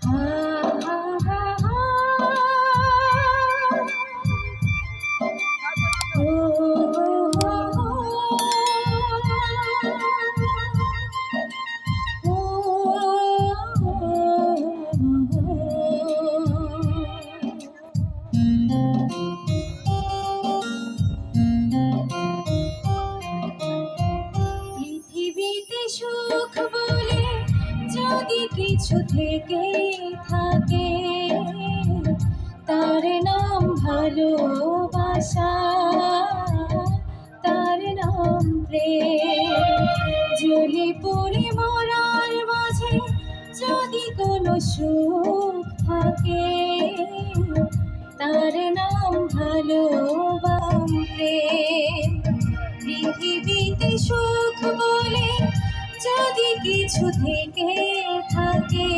হা হা হা হা ও হো হো পৃথিবীতে সুখ বলে যদি কিছু থেকে থাকে, তার নাম ভালোবাসা, তার নাম প্রেম। জ্বলে পড়ে মরার মাঝে যদি কোনো সুখ থাকে, তার নাম ভালোবাসা প্রেম। পৃথিবীতে সুখ বলে যদি কিছু থেকে থাকে।